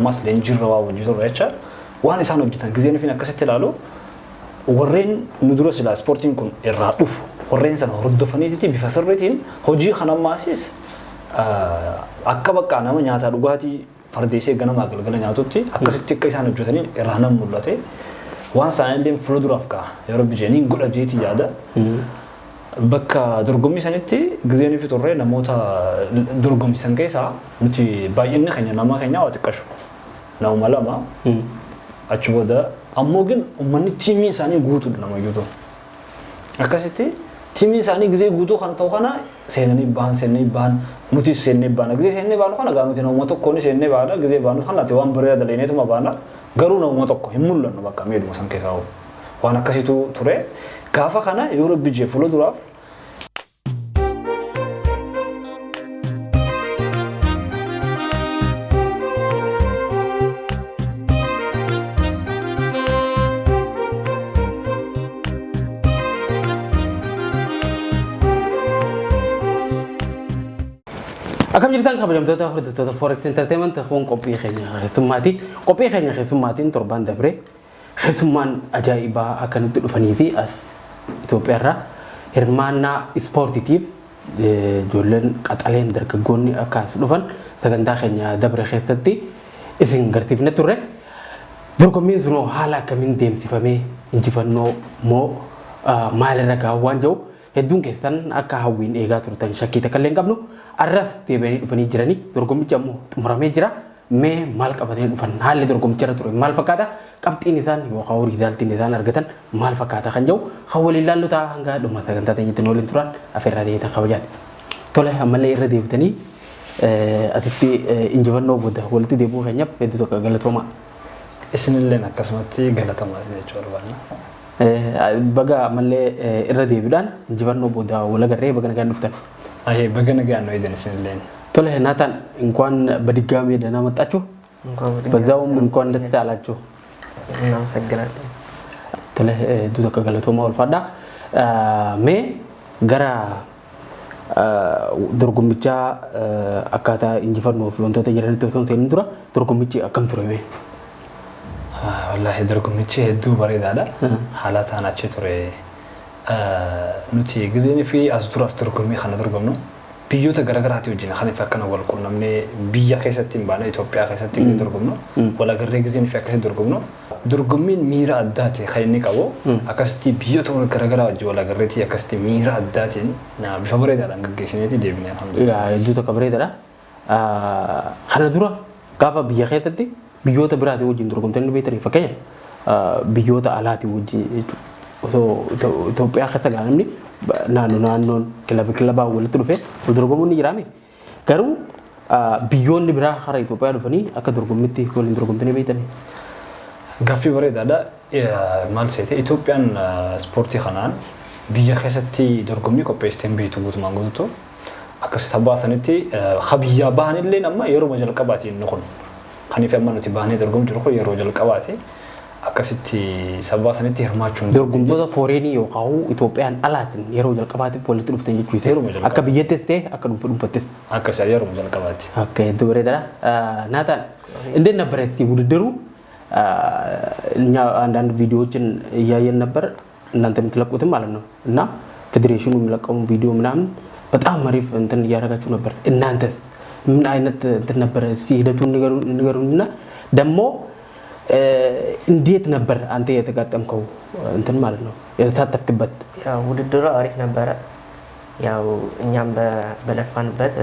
mas lenjirra waa wajjito recha waan isaan hojjetan gizeen fi akkasitti ilaalu warreen nu dura sila sportiin kun irraa dhufu warreen sana hordofaniiti bifa sirriitiin hojii kanamaasis akka bakka nama nyaata dhugaatii fardeesee ganama galgala nyaatutti akkasitti akka isaan hojjetanii irraa nam mul'ate waan saayinleen fuulduraaf ka yeroo bijeeniin godha jeeti yaada bakka dorgommii sanitti gizeen fi turre namoota dorgommisan keessaa nuti baay'inni keenya nama keenya waa xiqqashu nama lama achi booda ammoo gin ummanni tiimii isaanii guutuu nama yuutu akkasitti tiimii isaanii gizee guutuu kan ta'u kana seenanii baan nuti seenanii baan gizee seenanii baan kana gaanuti nama tokko ni seenanii baana gizee baanu kana ta'e waan bareeda daleenetuma baana garuu nama tokko hin mul'annu bakka meeduma san keessaa waan akkasitu ture gaafa kana yeroo bijee fuulduraaf Akam jiritan kabajamtoota hordoftoota Forex Entertainment kun qophii keenya keessummaatiin torban dabre keessummaan ajaa'ibaa akka nutti dhufanii fi as Itoophiyaarraa hirmaannaa ispoortiitiif ijoolleen qaxaleen dargaggoonni akka as dhufan sagantaa keenya dabre keessatti isin garsiifne turre dorgommiin sunoo haala akkamiin deemsifamee injifannoo moo maalirra gahaa waan jiru hedduun keessan akka hawwiin eegaa turtan shakkii takka illee hin qabnu arras deebi'anii dhufanii jiranii dorgommichi ammoo xumuramee jira mee maal qabatanii dhufan haalli dorgommicha ture maal fakkaata qabxiin isaan yookaan riizaaltiin isaan argatan maal fakkaata kan jiru hawwaliin laallu ta'a hanga dhuma sagantaa teenyatti nooliin turan afeerraa ta'eetan kabajaati. Tole ammallee irra deebitanii asitti injifannoo booda walitti deebi'uu keenyaaf hedduu tokko galatoomaa. Isinilleen akkasumatti galatamaa jechuudha barbaanna. Baga ammallee irra deebiidhaan injifannoo booda wal agarree baga nagaan dhuftan. Baga nagaan ነው ይደንስልኝ ቶሎ ናታን እንኳን በድጋሚ ደህና መጣችሁ በዛውም እንኳን ደስ አላችሁ እናመሰግናለን ቶሎ ዱዘ ከገለቶማ ወልፋዳ ሜ ገራ ድርጉምቻ አካታ እንጂፈርኖ ፍሎንቶ ተጀረንቶ ሶንቴን ዱራ ድርጉምቺ አከም ቱሬ ሜ والله ድርጉምቺ ሄዱ በሬዳዳ ሐላታናቸ ቱሬ nuti gizeen fi asduras dorgommii kana dorgomnu biyyoota garagaraati wajjin kan ifa kana wal qunnamnee biyya keessatti baana Itoophiyaa keessatti dorgomnu wala garee gizeen fi akkasitti dorgomnu dorgommiin miira addaati kan inni qabu akkasitti biyyoota garagaraa wajjin wala gareetii akkasitti miira addaatiin na bifa bareedaadhaan gaggeessineeti deebinee alhamdulillah hedduu tokko bareedaadha kana dura gaafa biyya keessatti biyyoota biraati wajjin dorgomtanii beektanii fakkeenya biyyoota alaati wajjin so Itoophiyaa keessa gaanamni naannoon kilaba walitti dhufe dorgomuun ni jiraame garuu biyyoonni biraa hara Itoophiyaa dhufanii akka dorgommitti waliin dorgomtanii beektanii gaaffii bareedaadha maal seete Itoophiyaan ispoortii kanaan biyya keessatti dorgommii qopheessitee beektu guutumaan guutuu akkasitti tabbaasaanitti habiyyaa bahanillee amma yeroo jalqabaatiin kun kaniif amma nuti bahanee dorgomuu jiru yeroo jalqabaati akkasitti sabbaasaanitti hirmaachuun dorgomtoota fooreenii yookaan Itoophiyaan alaatiin yeroo jalqabaatiif walitti dhuftan jechuudha akka biyyattis ta'e akka dhuunfattis akka yeroo jalqabaati akka hedduu bareedaadha ናታን እንዴት ነበር እስቲ ውድድሩ እኛ አንዳንድ ቪዲዮዎችን እያየን ነበር እናንተ የምትለቁትም ማለት ነው እና ፌዴሬሽኑ የሚለቀሙ ቪዲዮ ምናምን በጣም አሪፍ እንትን እያደረጋችሁ ነበር እናንተስ ምን አይነት እንትን ነበር እስቲ ሂደቱን ንገሩንና ደግሞ እንዴት ነበር አንተ የተጋጠምከው እንትን ማለት ነው የተሳተፍክበት ያው ውድድሩ አሪፍ ነበር ያው እኛም በለፋንበት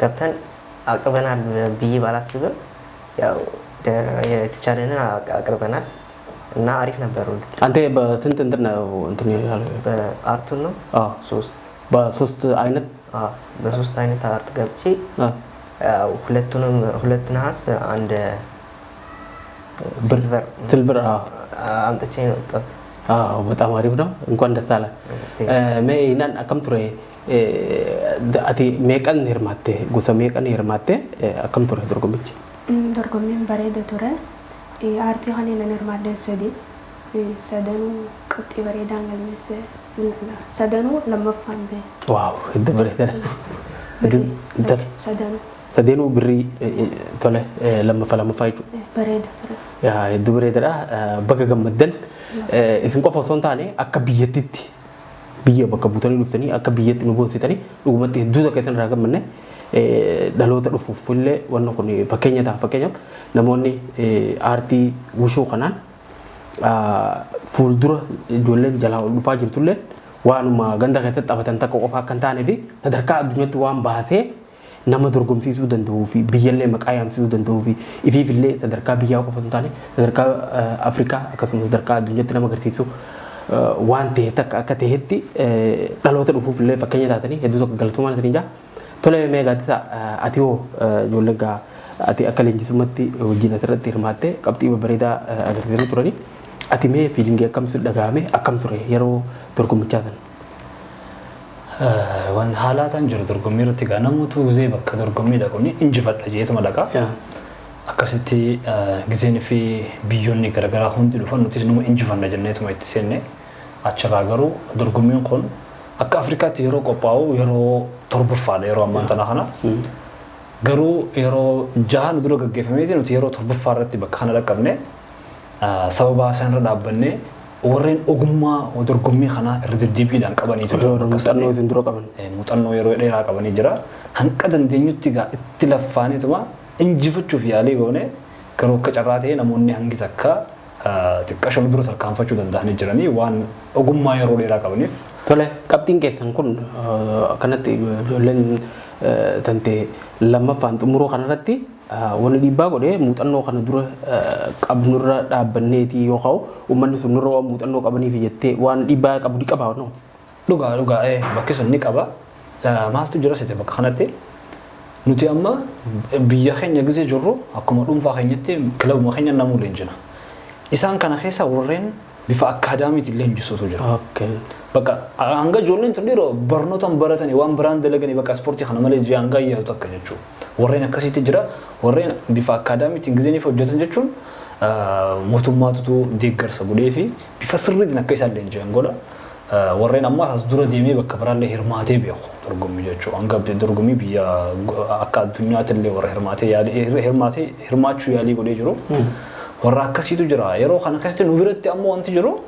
ገብተን አቅርበናል ብዬ ባላስብም ያው የተቻለንን አቅርበናል እና አሪፍ ነበር አንተ በስንት እንትን ነው እንትን ያለው በአርቱን ነው 3 በሶስት አይነት በሶስት አይነት አርት ገብቼ ያው ሁለት ነሐስ አንድ ሲልቨር አምጥቼ ነው ወጣት በጣም አሪፍ ነው እንኳን ደስ አለ ሜይናን አከም ቱሬ አቲ ሜቀን ሄርማቴ ጉሰ ሜቀን ሄርማቴ አከም ቱሬ ድርጎምች dorgommiin bareeda ture aartii kanneen hirmaadde sadanuu qabxii bareedaan galmeesse sadanuu lammaffaan ba'e waaw hidda bareeda sadanuu sadeenuu birrii tole lammaffaa jechuudha. Bareeda ture. Yaa hedduu bareedaadha. Bakka gammaddan isin qofa osoo hin taane akka biyyattiitti biyya bakka buutanii dhuftanii akka biyyatti nu boonsitanii dhugumatti hedduu akka isin irraa gammanne dhaloota dhufuuf illee wanna kun fakkeenya ta'a. Fakkeenyaaf namoonni aartii wushuu kanaan fuuldura ijoolleen jalaa ol dhufaa jirtullee waanuma ganda keessatti taphatan takka qofa akka hin taanee fi sadarkaa addunyaatti waan baasee nama dorgomsiisuu danda'uu fi biyyallee maqaa yaamsisuu danda'uu fi ifiifillee sadarkaa biyyaa qofa hin taane sadarkaa Afrikaa akkasumas sadarkaa addunyaatti nama agarsiisu waan ta'e takka akka ta'etti dhaloota dhufuuf illee fakkeenya taatanii hedduu tokko galatumaan isin jaa. Tole meegaatisa ati hoo ijoollee gaa ati akka leenjisummaatti wajjin asirratti hirmaattee qabxii bareedaa agarsiisanii turanii ati mee fiilingii akkamtu dhagahame akkam ture yeroo dorgommichaa sana? Waan haalaataan jiru dorgommii irratti gaa namoota gizee bakka dorgommii dhaquun injifadha jeetuma dhaqa. Akkasitti gizeen fi biyyoonni garaagaraa hundi dhufan nutis numa injifanna jenneetuma itti seenne achirraa garuu dorgommiin kun akka Afrikaatti yeroo qophaa'u yeroo torbaffaadha yeroo ammaan tana kana. Garuu yeroo jaha nu dura gaggeeffameeti nuti yeroo torbaffaa irratti bakka kana dhaqqabne sababa isaan irra dhaabbannee warreen ogummaa dorgommii kanaa irra deddeebiidhaan qabanii jiru. Muuxannoo isin dura qaban. Muuxannoo yeroo dheeraa qabanii jira. Hanqa dandeenyutti gaa itti laffaaneetuma injifachuuf yaalii goone garuu akka carraa ta'e namoonni hangi takka xiqqaa dura tarkaanfachuu danda'anii jiranii waan ogummaa yeroo dheeraa qabaniif. Tole qabxiin keessan kun akkanatti ijoolleen tante lammaffaan xumuroo kanarratti wanni dhiibbaa godhee muuxannoo kana dura qabnurra dhaabbanneeti yoo ka'u uummanni sun nurra waan muuxannoo qabaniif jettee waan dhiibbaa qabu ni qabaa no? Dhugaa bakki sun ni qaba. Maaltu jira sete bakka kanatti nuti amma biyya keenya gisee jirru akkuma dhuunfaa keenyatti kilabuma keenya namuu leenjina. Isaan kana keessa warreen bifa akkaadaamiitti leenjisuutu jira. Bakka hanga ijoolleen tun dhiiroo barnootaan baratanii waan biraan dalaganii bakka ispoortii kana malee hanga ayyaatu takka jechuudha. Warreen akkasitti jira warreen bifa akkaadaamiitiin gizeeniif hojjetan jechuun mootummaatu deeggarsa godhee fi bifa sirriitiin akka isaan leenji'an godha. Warreen ammaa as dura deemee bakka biraallee hirmaatee beeku dorgommii jechuudha. Hanga dorgommii biyya akka addunyaatti illee warra hirmaachuu yaalii godhee jiru. Warra akkasiitu jira. Yeroo kana keessatti nu biratti ammoo wanti jiru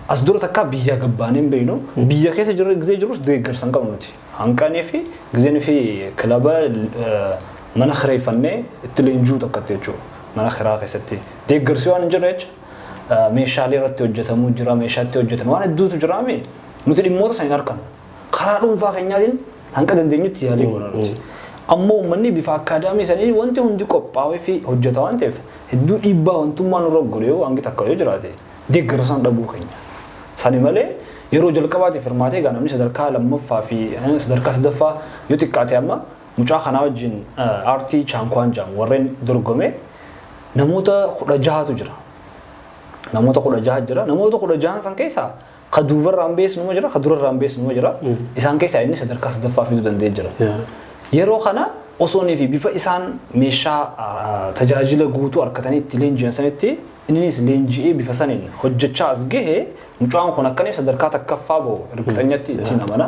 as dura takka biyya gabbaaneen beeynu biyya keessa jiru gizee jirus deeggarsa hin qabnu nuti. Hanqanii fi gizeen fi kilaba mana kireeffannee itti leenjuu takkatti jechuudha. Mana kiraa keessatti deeggarsi waan hin jirre jecha meeshaalee irratti hojjetamuu jira meeshaatti hojjetame waan hedduutu jira mee nuti dhimmoota sana hin arginu. Karaa dhuunfaa keenyaatiin hanqa dandeenyutti yaalii goona nuti. Ammoo uummanni bifa akkaadaamii sanii wanti hundi qophaa'ee fi hojjeta waan ta'eef hedduu dhiibbaa wantummaa nurra godhee hangi takka yoo jiraate deeggarsa dhabuu keenya. Sani malee yeroo jalqabaatiif hirmaatee gaa namni sadarkaa lammaffaa fi sadarkaa sadaffaa yoo xiqqaate amma mucaa kanaa wajjin aartii chaankwaan jaamu warreen dorgome namoota 16tu jira. Namoota 16 jira. Namoota 16 san keessaa ka duubarraan beesnuma jira ka durarraan beesnuma jira. Isaan keessaa inni sadarkaa sadaffaa fiduu danda'ee jira. Yeroo kana osoo fi bifa isaan meeshaa tajaajila guutuu argatanii itti leenji'an sanitti innis leenji'ee bifa saniin hojjechaa as gahee mucaan kun akkaniif sadarkaa takkaffaa ba'u hirkixanyatti ittiin amana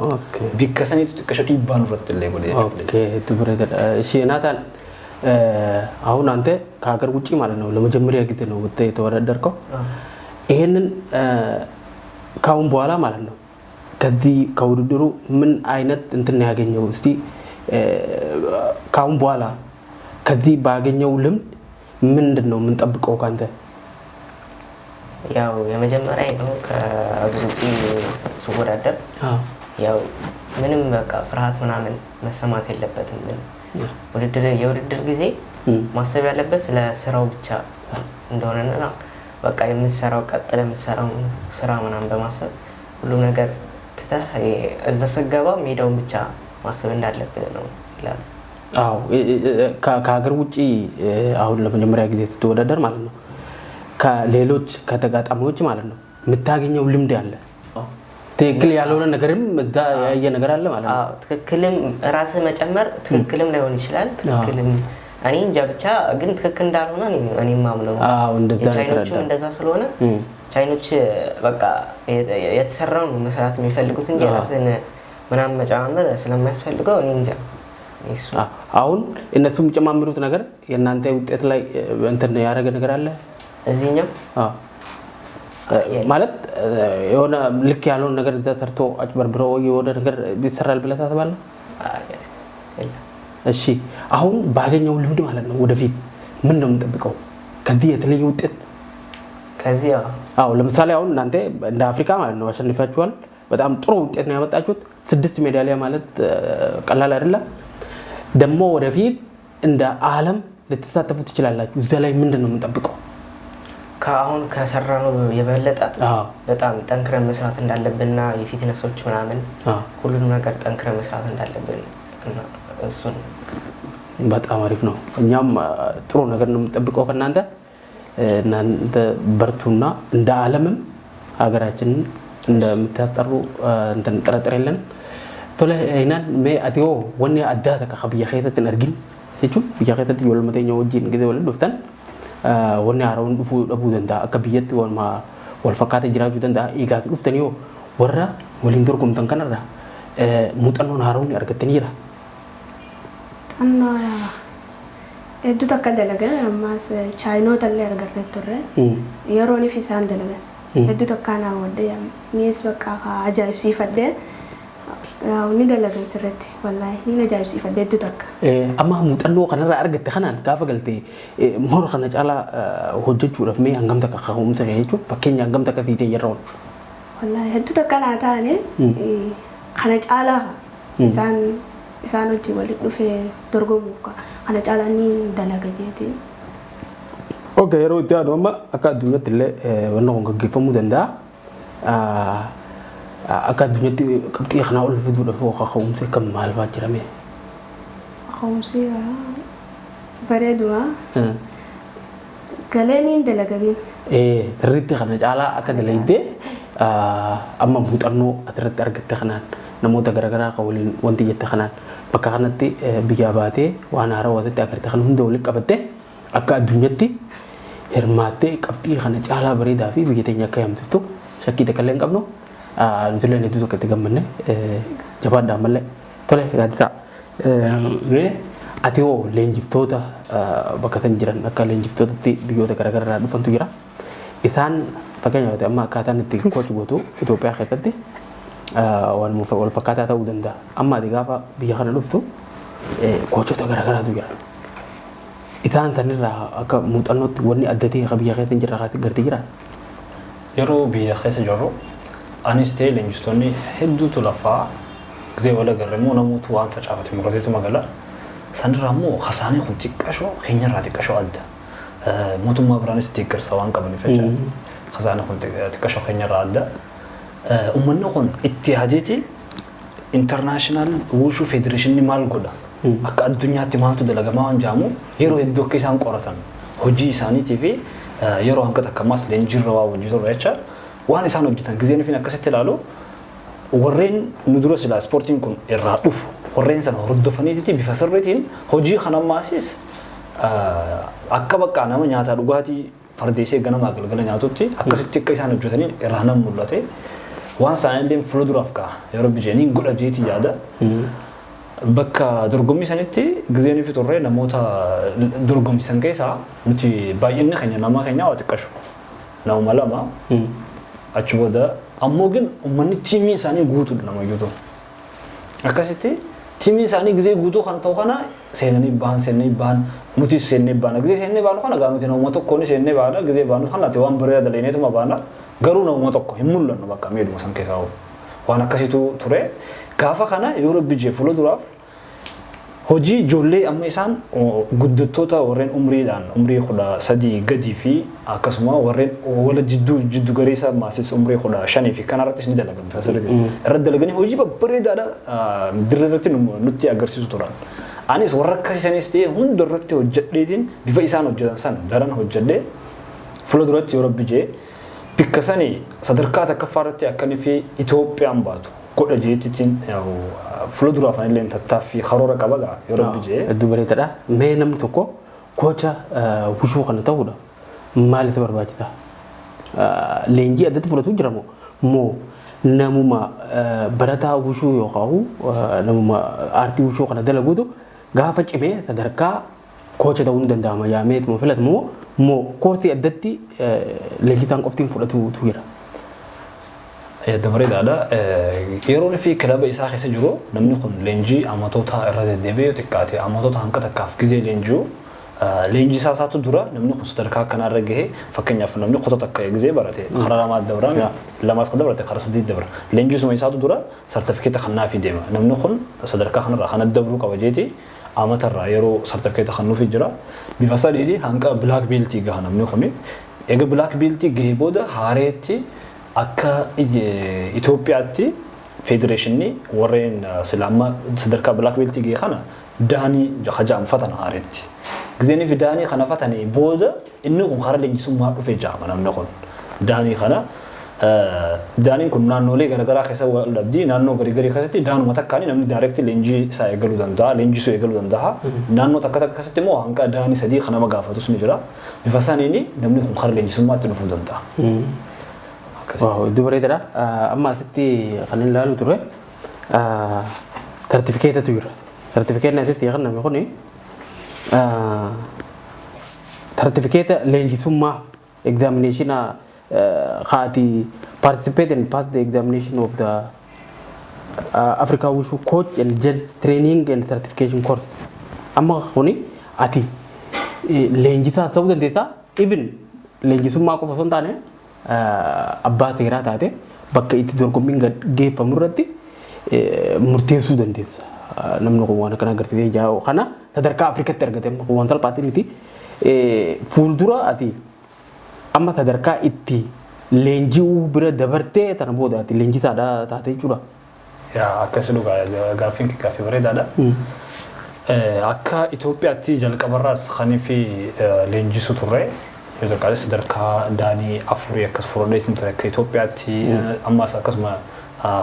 bikka saniitu xiqqasha dhiibbaan irratti illee godhee. Sheenaataan አሁን አንተ ከሀገር ውጪ ማለት ነው ለመጀመሪያ ጊዜ ነው የተወዳደርከው። ይሄንን ካሁን በኋላ ማለት ነው ከዚህ ከውድድሩ ምን አይነት እንትን ያገኘው እስቲ ካሁን በኋላ ከዚህ ባገኘው ልምድ ምንድነው የምንጠብቀው ካንተ? ያው የመጀመሪያ ነው ከሀገር ውጪ ስወዳደር ያው ምንም በቃ ፍርሃት ምናምን መሰማት የለበትም። የውድድር ጊዜ ማሰብ ያለበት ስለ ስራው ብቻ እንደሆነና በቃ የምትሰራው ቀጥለ የምትሰራው ስራ ምናምን በማሰብ ሁሉ ነገር ትተህ እዛ ስገባ ሜዳውን ብቻ ማሰብ እንዳለብህ ነው ይላል። አዎ ከሀገር ውጪ አሁን ለመጀመሪያ ጊዜ ስትወዳደር ማለት ነው ከሌሎች ከተጋጣሚዎች ማለት ነው የምታገኘው ልምድ አለ። ትክክል ያልሆነ ነገርም እዛ ያየ ነገር አለ ማለት ነው። አዎ ትክክልም ራስህ መጨመር ትክክልም ላይሆን ይችላል። ትክክልም እኔ እንጃ ብቻ ግን ትክክል እንዳልሆነ እኔ ማምነው። አዎ እንደዛ ቻይኖቹ እንደዛ ስለሆነ ቻይኖች በቃ የተሰራውን መስራት የሚፈልጉት እንጂ ራስህን ምናምን መጨመር ስለማያስፈልገው እኔ እንጃ አሁን እነሱ የሚጨማምሩት ነገር የእናንተ ውጤት ላይ እንትን ያደረገ ነገር አለ እዚህኛው ማለት የሆነ ልክ ያለውን ነገር ተሰርቶ አጭበርብሮ የሆነ ነገር ቢሰራል ብለህ ታስባለህ? እሺ አሁን ባገኘው ልምድ ማለት ነው ወደፊት ምን ነው የምንጠብቀው ከዚህ የተለየ ውጤት? ከዚህ ለምሳሌ አሁን እናንተ እንደ አፍሪካ ማለት ነው አሸንፋችኋል። በጣም ጥሩ ውጤት ነው ያመጣችሁት። 6 ሜዳሊያ ማለት ቀላል አይደለም። ደግሞ ወደፊት እንደ ዓለም ልትሳተፉ ትችላላችሁ። እዛ ላይ ምንድን ነው የምንጠብቀው? ከአሁን ከሰራነው የበለጠ በጣም ጠንክረን መስራት እንዳለብንና የፊትነሶች ምናምን ሁሉንም ነገር ጠንክረን መስራት እንዳለብን እሱን በጣም አሪፍ ነው። እኛም ጥሩ ነገር ነው የምንጠብቀው ከእናንተ። እናንተ በርቱና እንደ ዓለምም ሀገራችንን እንደምታጠሩ እንትን ጥርጥር የለንም። ቶሎ አይናን ሜ አዲዮ ወኔ አዳታ ከኸብያ ኸይተትን አርጊን ሲቹ ብያ ኸይተት ይወልመተኛ ወጂን ጊዜ ወለ ዶፍተን ወኔ አራውን ዱፉ ደቡ ደንዳ አከብየት ወልማ ወልፈካተ ጅራጁ ደንዳ ኢጋት ዱፍተኒዮ ወራ ወሊን ዶርኩም ተንከነራ ሙጠኖን አራውን ያርገተን ይራ አና እዱ ተከደለገ አማስ ቻይኖ ተለ ያርገረ ተረ የሮኒ ፊሳን ደለገ እዱ ተካና ወደ ሚስ በቃ አጃይብ ሲፈደ ያው ንደለገን ስረት ወላሂ ንደጃይብ ሲፈደ እዱ ተካ አማ ሙጠኖ ከነራ አርገተ ከናን ጋፈ ገልቴ ሞር ከነ ጫላ ሆጀቹ ረፍሜ አንገም ተከኸውም ሰገይቹ በከኛ አንገም ተከቲቴ የራውን ወላሂ እዱ ተካና ታኔ ከነ ጫላ isaanoti walitti dhufee dorgomu kana caalanii dalaga jeeti. Okay, yeroo itti aanu amma akka addunyaatti illee wanna kun gaggeeffamuu danda'a. Akka addunyaatti qabxii kanaa ol fiduudhaaf kaka'umsi kan maal fa'aa jirame? Kaka'umsi bareeduma. Galeeniin dalagagin. Irratti kana caalaa akka dalagdee amma muuxannoo asirratti argatte kanaan namoota garaagaraa kan waliin wanti jette kanaan bakka kanatti biyyaa baatee waan haaraa walitti agarte kan hunda walitti qabatte akka addunyaatti hirmaattee qabxii kana caalaa bareedaa fi biyya teenya akka yaamsiftu shakkii takka illee hin qabnu. Nutillee hedduu tokko itti gammanne jabaadhaa malee tole gaadita. Ati hoo leenjiftoota bakka san jiran akka leenjiftootatti biyyoota garaagaraa dhufantu jira. Isaan fakkeenyaaf amma akkaataan itti koochi gootu Itoophiyaa keessatti waan wal fakkaataa ta'uu danda'a. Amma ati gaafa biyya kana dhuftu koochota garaagaraatu jira. Isaan sanirraa akka muuxannootti wanni adda ta'e biyya keessa hin jirre gartee jira. Yeroo biyya keessa jirru anis ta'e leenjistoonni hedduutu lafaa gisee wal agarreemmoo namoota waan facaafate murateetu magaalaa sanirraa immoo hasaanii kun xiqqashoo keenyarraa xiqqashoo adda. Mootummaa biraanis deeggarsa waan qabaniif jecha hasaanii kun xiqqashoo keenyarraa adda. Uummanni kun itti yaadeeti international wushu federation maal godha akka addunyaatti maaltu dalagamaa waan jaamu yeroo hedduu akka isaan qoratan hojii isaaniitii fi yeroo hanga takka ammas leenjiirra waa hojii torra jecha waan isaan hojjetan gizeen fi akkasitti ilaalu warreen nu dura silaa ispoortiin kun irraa dhufu warreen sana hordofaniiti bifa sirriitiin hojii kana ammaasis akka bakka nama nyaataa dhugaatii fardeessee ganama galgala nyaatutti akkasitti akka isaan hojjetanii irraa nan mul'ate. Waan isaaniillee fuulduraaf ka'a yeroo bijeeniin godha jeetii yaada. Bakka dorgommiisanitti gizeenii fi turree namoota dorgommiisan keessaa nuti baay'inni keenya nama keenya waa xiqqashu. Nama lama achi booda ammoo ግን uummanni tiimii isaanii guutuudha nama iyyuu. Akkasitti tiimii isaanii gizee guutuu kan ta'u kana seenanii bahan nuti seenanii bahan gizee seenanii bahan kana gaa nuti nama tokkoon seenanii bahan gizee bahan kana ta'e waan bareedaa daleeneetuma bahan garuu nama tokko hin mul'annu bakka meeduma san keessaa waan akkasitu ture gaafa kana yeroo bijee fuulduraaf hojii ijoollee amma isaan guddattoota warreen umriidhaan umrii 13 gadii fi akkasuma warreen wala jiddu gareessa maasis umrii 15 fi kanarrattis ni dalagan fasirri irra dalaganii hojii babbareedaadha dirreerratti nutti agarsiisu turan. Anis warra akkasiisanis ta'e hunda irratti hojjedheetiin bifa isaan hojjetan san daran hojjedhee fuulduratti yeroo bijee bikka sanii sadarkaa takkaffaarratti akkanii fi Itoophiyaan baatu godha jeetiin fuulduraaf illee tattaaffii karoora qaba yeroo bijee. Hedduu bareedaadha. Mee namni tokko koocha wushuu kana ta'uudha maaliif barbaachisa? Leenjii addatti fudhatu jira moo namuma barataa wushuu yookaan namuma aartii wushuu kana dalaguutu gaafa cimee sadarkaa koocha ta'uu ni danda'ama yaamee tuma filatamu moo koorsii addatti leenjisaan qoftiin fudhatuutu jira. Dabareedhaadha. Yeroo fi kilaba isaa keessa jiru namni kun leenjii ammatoota irra deddeebi'ee xiqqaate ammatoota hanqa takkaaf gizee leenji'u leenjisaa isaatu dura namni kun sadarkaa kanarra gahee fakkeenyaaf namni qota takka gizee barate karaa lamaa dabra lamaas kan dabarate karaa sadii dabra leenjisuma isaatu dura sartifikeeta kannaafi deema namni kun sadarkaa kanarra kan dabruu qaba jeeti amatarraa yeroo sartifikeeta kannuufi jira bifa sadiidhi hanqa black beltii gaha namni kun eega black beltii gahee booda haareetti akka Itoophiyaatti federeeshinii warreen silaama sadarkaa black beltii gahee kana daanii jaxajaan fatan haareetti gizeni fi daanii kana fatanii booda inni kun karaa leenjisummaa dhufee jaama namni kun daanii kana daaniin kun naannolee garaagaraa keessa wal dhabdii naannoo garaagaraa keessatti daanuma takkaanii namni daayirektii leenjii isaa eegaluu danda'a leenjisuu eegaluu danda'a naannoo takka takka keessatti immoo hanqa daanii sadii kana magaafatus ni jira bifa saniini namni kun karaa leenjisummaatti dhufuu danda'a. Waaw iddoo bareedaadha amma asitti kan ilaalu ture sartifikeetatu jira sartifikeetni asitti kan namni kuni certificate leenjisummaa examination khati participate and pass the examination of the Africa Wushu coach and gel training and certification course amma kuni ati leenjisaa ta'uu dandeessa even leenjisummaa qofa osoo hin taane abbaa seeraa taate bakka itti dorgommiin geeffamu irratti murteessuu dandeessa namni kun waan kana agarsiisee jaa'u kana sadarkaa Afrikaatti argate waan salphaati miti fuuldura ati amma sadarkaa itti leenji'uu bira dabartee tana booda ati leenjisaadha taate jechuudha. Yaa akkasii dhugaa gaaffiin gaaffii bareedaadha. Akka Itoophiyaatti jalqabarraas kanii fi leenjisuu turre sadarkaa sadarkaa daanii afurii akkas furodheessin ture akka Itoophiyaatti ammas akkasuma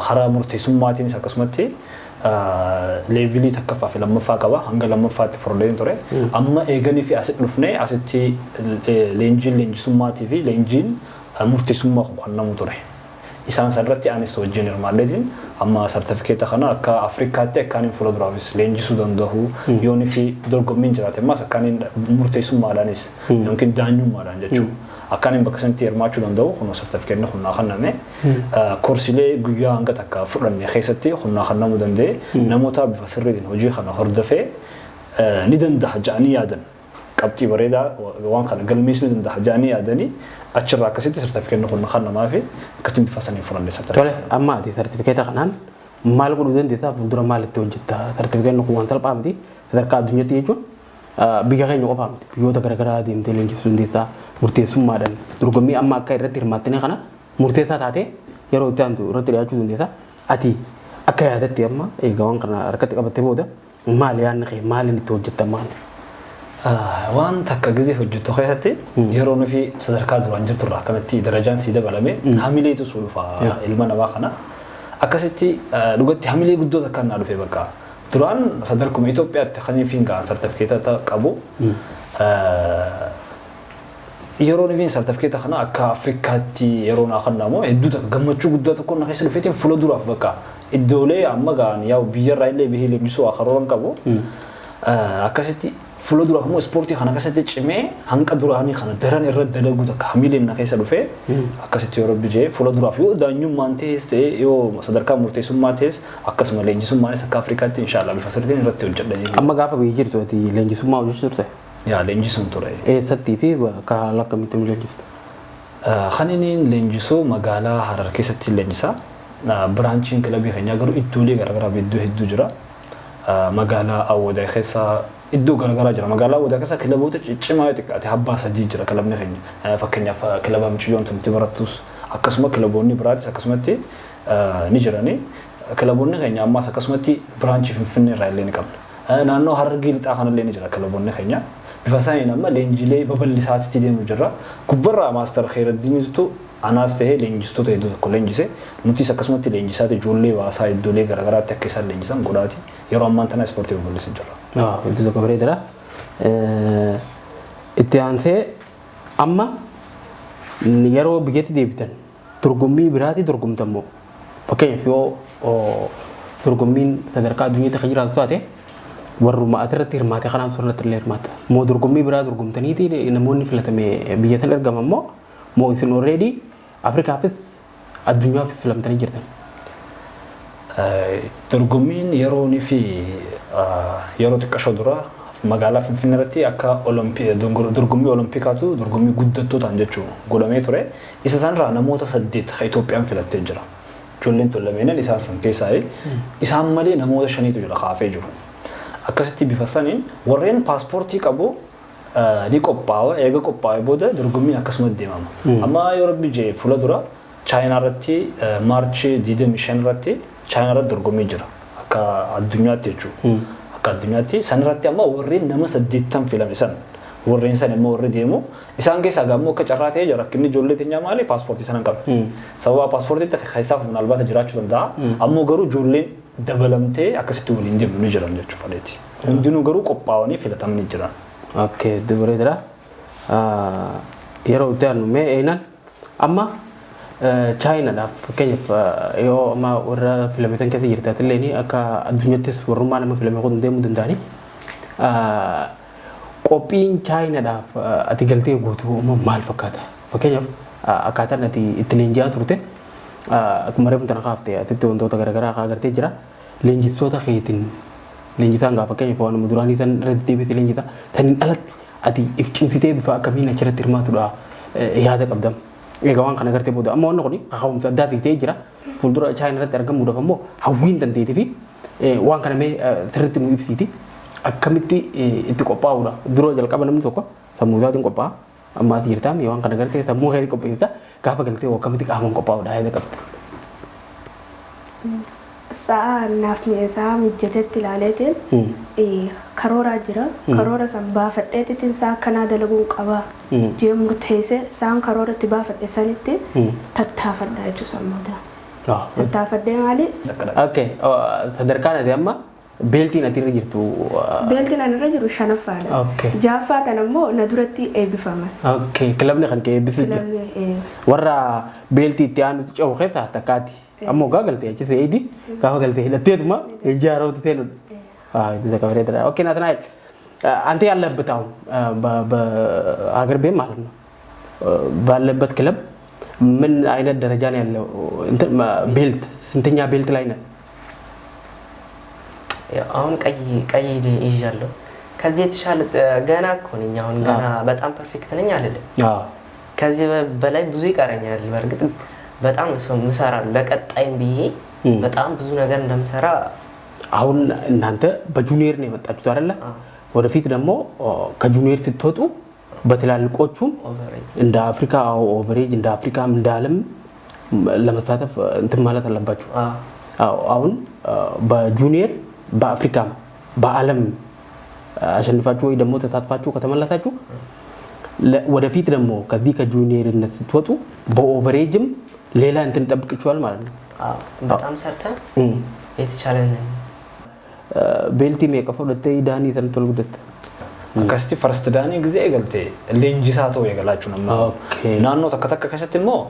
karaa murteessummaatiinis akkasumatti levelii takkaffaa fi lammaffaa qaba hanga lammaffaatti furodheessin ture amma eeganii fi asitti dhufnee asitti leenjiin leenjisummaatii fi leenjiin murteessummaa qubannamu ture. Isaan sanirratti anis wajjin hirmaadheetiin amma sartifikeeta kana akka Afrikaatti akkaaniin fuula duraafis leenjisuu danda'u yoonii fi dorgommiin jiraate ammas akkaaniin murteessummaadhaanis yookiin daanyummaadhaan jechuudha. Akkaaniin bakka sanatti hirmaachuu danda'u kun sartifikeetni hunnaa kanname koorsiilee guyyaa hanga takka fudhanne keessatti hunnaa kannamuu danda'e namoota bifa sirriitiin hojii kana hordofee ni danda'a ja'anii yaadan qabxii bareedaa waan kana galmeessuu ni danda'a ja'anii yaadanii achirraa akkasitti sartifikeetni kun kannamaa fi akkasitti bifa sanii fudhanne sartifikeeta. Tole amma ati sartifikeeta kanaan maal godhuu dandeessaa fuuldura maalitti hojjetta sartifikeetni kun waan salphaa miti sadarkaa addunyaatti jechuun biyya keenya qofaa miti biyyoota garaagaraa deemtee leenjisuu dandeessaa murteessummaadhaan dorgommii amma akka irratti hirmaattine kana murteessaa taate yeroo itti aantu irratti dhiyaachuu dandeessaa ati akka yaadatti amma egaa waan kana harkatti qabattee booda maal yaadni kee maaliin itti hojjetta maali? Waan takka gizee hojjettu keessatti yeroo nufi sadarkaa duraan jirturraa akkanatti darajaan sii dabalame hamileetu suu dhufa ilma namaa kana akkasitti dhugatti hamilee guddoo takka naa dhufe bakka duraan sadarkuma Itoophiyaatti kaniifiin gaa sartifikeeta qabu yeroo nufi sartifikeeta kana akka Afrikaatti yeroo naa kannamoo hedduu takka gammachuu guddoo tokko na keessa dhufeetiin fuula duraaf bakka iddoolee amma gaan yaa biyyarraa illee bihee leenjisuu akaroon qabu akkasitti fuula duraaf immoo ispoortii kana keessatti cimee hanqa duraanii kana daran irra dalagu takka hamileen na keessa dhufee akkasitti yeroo bijee fuula duraaf yoo daanyummaan ta'es yoo sadarkaa murteessummaa ta'es akkasuma leenjisummaanis akka Afrikaatti inshaallah bifa sirriitiin irratti hojjedha jechuudha. Amma gaafa biyya jirtu ati leenjisummaa hojjechuu turte? Yaa leenjisuun ture. Eessattii fi akka haala akkamitti leenjifte? Kaniniin leenjisuu magaalaa Harar keessatti leenjisaa biraanchiin kilabii keenyaa garuu iddoolee garaagaraa iddoo hedduu jira. Magaalaa Awwadaa keessa iddoo garaagaraa jira magaalaa Awwadaa keessa kilaboota ciccimaa xiqqaate habbaa sadii jira kilabni keenya fakkeenyaaf kilaba Miciyyoon tunti barattus akkasuma kilaboonni biraatis akkasumatti ni jirani kilaboonni keenya ammas akkasumatti biraanchii Finfinnee irraa illee ni qabna naannoo Harargee lixaa kanallee ni jira kilaboonni keenya bifa isaaniin amma leenjilee babal'isaatti deemu jirra gubbarraa maaster Khairaddiinitu anaas ta'ee leenjistoota hedduu tokko leenjise nutis akkasumatti leenjisaati ijoollee waasaa iddoolee garaagaraatti akka isaan leenjisan godhaati yeroo ammaan tana ispoortii babal'isaa jirra. Iddoo tokko bareedaadha. Itti aansee amma yeroo biyyatti deebitan dorgommii biraatti dorgomtamoo fakkeenyaaf yoo dorgommiin sadarkaa addunyaatti kan jiraatu taate warruma asirratti hirmaate kanaan suuratti illee hirmaata. Moo dorgommii biraa dorgomtaniiti namoonni filatame biyyatan argama moo isin already Afrikaafis addunyaafis filamtanii jirtan? Dorgommiin yeroonii fi yeroo xiqqashoo dura magaalaa Finfinnee irratti akka dorgommii olompikaatu dorgommii guddattootaan jechuun godhamee ture. Isa sanarraa namoota 8 Itoophiyaan filattee jira. Ijoolleen tollameenan isaan san keessaa isaan malee namoota 5tu jira kaafee jiru. Akkasitti bifa saniin warreen paaspoortii qabu ni qophaawa eega qophaa'ee booda dorgommiin akkasuma deemama. Amma yoo rabbi jee fuula dura Chaayinaa irratti Maarchii 25 irratti Chaayinaa irratti dorgommii jira akka addunyaatti jechuudha. Akka addunyaatti san irratti amma warreen nama 80 filame san warreen san immoo warri deemu isaan keessaa gaammoo akka carraa ta'ee jira akka inni ijoollee teenyaa maali paaspoortii sanan qabu. Sababa paaspoortiitti keessaa maalbaata jiraachuu danda'a. Ammoo garuu ijoolleen dabalamtee akkasitti waliin deemu ni jiran jechuudha dheeti. Hundinuu garuu qophaa'anii filatamanii jiran. Okay, dubareedha. Yeroo itti aanu mee eenan amma Chaayinaadhaaf fakkeenyaaf yoo amma warra filameetan keessa jirtaatillee ni akka addunyaattis warrummaa nama filame kun deemuu danda'ani. Qophiin Chaayinaadhaaf ati galtee guutuu maal fakkaata? Fakkeenyaaf akkaataan ati itti leenji'aa turte akkuma reefu tana kaaftee atitti wantoota garaagaraa agartee jira. Leenjistoota keetiin leenjisaan gaafa fakkeenyaaf waan muduraanii san irratti deebitee leenjita. Taniin alatti ati if cimsitee bifa akkamiin achirratti hirmaatudha yaada qabdam. Egaa waan kana agartee booda amma waan kun kaka'umsa addaa ta'ee jira. Fuuldura Chaayinaa irratti argamuudhaaf ammoo hawwiin dandeettii fi waan kana mee sirriitti nu ibsiiti. Akkamitti itti qophaa'uudha. Duroo jalqaba namni tokko sammuu isaatiin qophaa'a. Ammaati jirtaa mee waan kana agartee sammuu keetii qopheessita gaafa galtee akkamitti qaamaan qophaa'uudha yaada qabda. Sa'a naaf mi'eessaa mijateetti ilaaleetiin karooraa jira. Karoora san baafadheetiin sa'a akkanaa dalaguun qaba. Jee murteessee sa'aan karoora itti baafadhe sanitti tattaafadha jechuudha sammuudha. Tattaafadhee maali? Okay, sadarkaan ati amma beeltiin ati irra jirtu. Beeltiin ani irra jiru shanaffaadha. Jaaffaa tan ammoo na duratti eebbifaman. Okay, kilabni kan kee eebbisuu jira. Warra beeltii itti aanutti cehu keessaa takkaati. Ammoo gaagaltee achi seedi gaafa galtee hidhatteetuma ijaarooti seenudha. Bisa kabareedha. Okay, naatanaayil. አንተ ያለበት አሁን በሀገር ቤት ማለት ነው ባለበት ክለብ ምን አይነት ደረጃ ነው ያለው? እንትን ቤልት ስንተኛ ቤልት ላይ ነው? አሁን ቀይ ይዣለሁ። ከዚህ የተሻለ ገና እኮ ነኝ። አሁን ገና በጣም ፐርፌክት ነኝ አይደለም። ከዚህ በላይ ብዙ ይቀረኛል። በርግጥ በጣም ምሰራ ለቀጣይም ብዬ በጣም ብዙ ነገር እንደምሰራ አሁን እናንተ በጁኒየር ነው የመጣችሁት አይደለ? ወደፊት ደግሞ ከጁኒየር ስትወጡ በትላልቆቹም እንደ አፍሪካ ኦቨሬጅ እንደ አፍሪካም እንደ ዓለም ለመሳተፍ እንትን ማለት አለባችሁ። አሁን በጁኒየር በአፍሪካም በዓለም አሸንፋችሁ ወይ ደግሞ ተሳትፋችሁ ከተመለሳችሁ ወደፊት ደግሞ ከዚህ ከጁኒየርነት ስትወጡ በኦቨሬጅም ሌላ እንትን ጠብቅችኋል ማለት ነው። በጣም ሰርተን የተቻለን ቤልቲ ሜቀፈው ለተ ዳኒ ተንተል ጉደት akkasitti first daanii ጊዜ eegalte leenjisaa ta'uu eegalaachuu nama naannoo takka keessatti immoo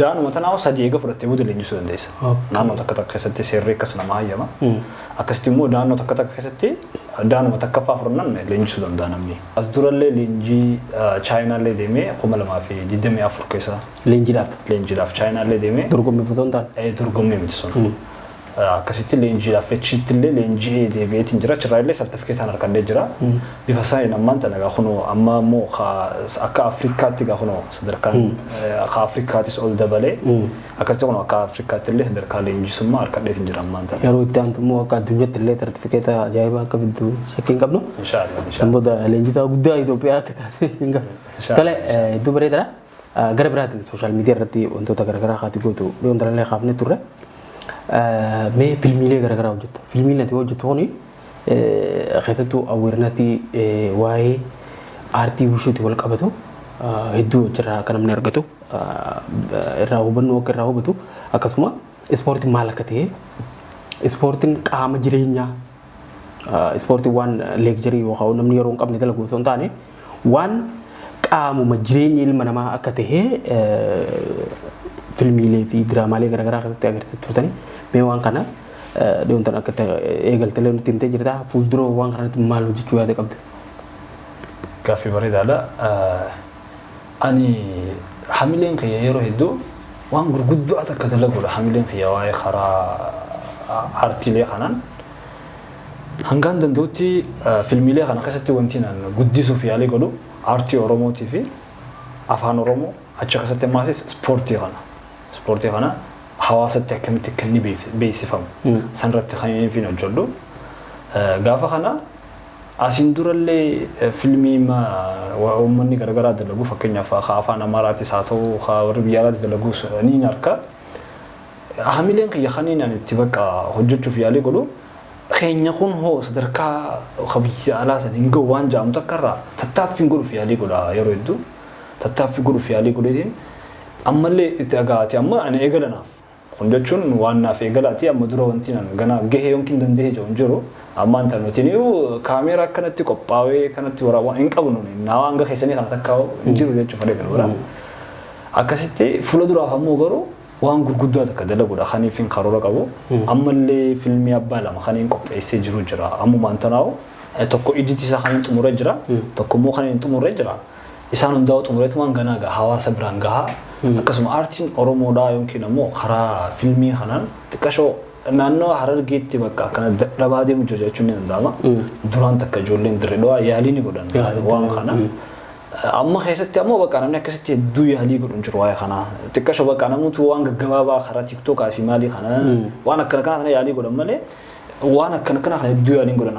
daanuma tanaa sadii eega fudhattee booda leenjisuu dandeessa naannoo takka keessatti seerri akkas nama hayyama akkasitti immoo naannoo takka keessatti daanuma takkaffaa furnan leenjisuu danda'a namni as durallee leenjii chaayinaallee deemee 2024 keessa leenjiidhaaf chaayinaallee deemee dorgommii fotoon ta'an dorgommii miti sun akkasitti leenjiidhaaf fechittillee leenjii deebi'eetiin jira chirraallee sartifikeetaan harkadhee jira bifa saayinaa ammaan tana gaa kunoo amma immoo akka afrikaatti gaa kunoo sadarkaan akka afrikaattis ol dabalee akkasitti kunoo akka afrikaattillee sadarkaa leenjisummaa harkadheetiin jira ammaan tana yeroo itti aantu immoo akka addunyaattillee sartifikeeta ajaa'ibaa akka fiddu shakkiin qabnu booda leenjisaa guddaa Itoophiyaa akka taate hin qabnu tole hedduu bareedadha gara biraatiin sooshaal miidiyaa irratti wantoota garaagaraa kaati gootu dhiyoon dalallee kaafnee turre mee filmiilee garaagaraa hojjetta. Filmiin ati hojjettu kuni keessattuu aweernatii waa'ee aartii bushuutti wal qabatu hedduu hojirraa akka namni argatu irraa hubannoo akka irraa hubatu akkasuma ispoortiin maal akka ta'e ispoortiin qaama jireenyaa ispoortiin waan leekjarii yookaan namni yeroo hin qabne dalagu osoo hin taane waan qaamuma jireenya ilma namaa akka ta'e filmiilee fi diraamaalee garaagaraa keessatti agarsiisaa turtanii mee waan kana dhiyoon tan akka eegaltelee nuti himtee jirta fuuldura waan kanatti maal hojjechuu yaada qabda? Gaaffii bareedaadha. Ani hamileen kiyya yeroo hedduu waan gurguddoo akka dalaguudha. Hamileen kiyya waa'ee karaa aartiilee kanaan hangaan danda'utti filmiilee kana keessatti wanti naan guddisuuf yaalii godhu aartii Oromootii fi afaan Oromoo achi keessatti maasis ispoortii kana hawaasatti akkamitti akka inni beeksifamu sanirratti kan inni hojjedhu. Gaafa kana asiin durallee filmii uummanni garagaraa dalagu fakkeenyaaf afaan Amaaraatis haa ta'u warri biyya alaatis dalagu ni arka. Hamileen kiyya kaniin ani itti bakka hojjechuuf yaalii godhu keenya kun hoo sadarkaa biyya alaa san hin gahu waan jedhamu takkarraa tattaaffii godhuuf yaalii godha yeroo hedduu tattaaffii godhuuf yaalii godheetiin ammallee itti agaati amma ani eegalanaaf kun jechuun waan naaf eegalaati amma dura wanti nan gana gahee yookiin danda'ee jiru amma anta nuti kaameeraa akkanatti qophaa'ee kanatti waraabaa hin qabnu naa waan gahee sanii kana takkaa'u hin jiru jechuudha fedhe akkasitti fuula duraaf ammoo garuu waan gurguddaa takka dalaguudha kaniifin karoora qabu ammallee filmii abbaa lama kaniin qopheessee jiru jira ammumaan tanaawu tokko ijiti isaa kaniin xumuree jira tokko immoo kaniin xumuree jira isaan hundaa'u xumureetumaan ganaa gaha hawaasa biraan gahaa akkasuma aartiin Oromoodhaa yookiin ammoo karaa filmii kanaan xiqqashoo naannoo Harargeetti bakka akkana dadhabaa deemu jira jechuun ni danda'ama duraan takka ijoolleen dirreedhaa yaalii ni godhan waan kana amma keessatti ammoo bakka namni akkasitti hedduu yaalii godhan jiru waa'ee kana xiqqashoo bakka namoota waan gaggabaabaa karaa TikTok fi maalii kana waan akkana kana yaalii godhan malee waan akkana kana hedduu yaalii godhan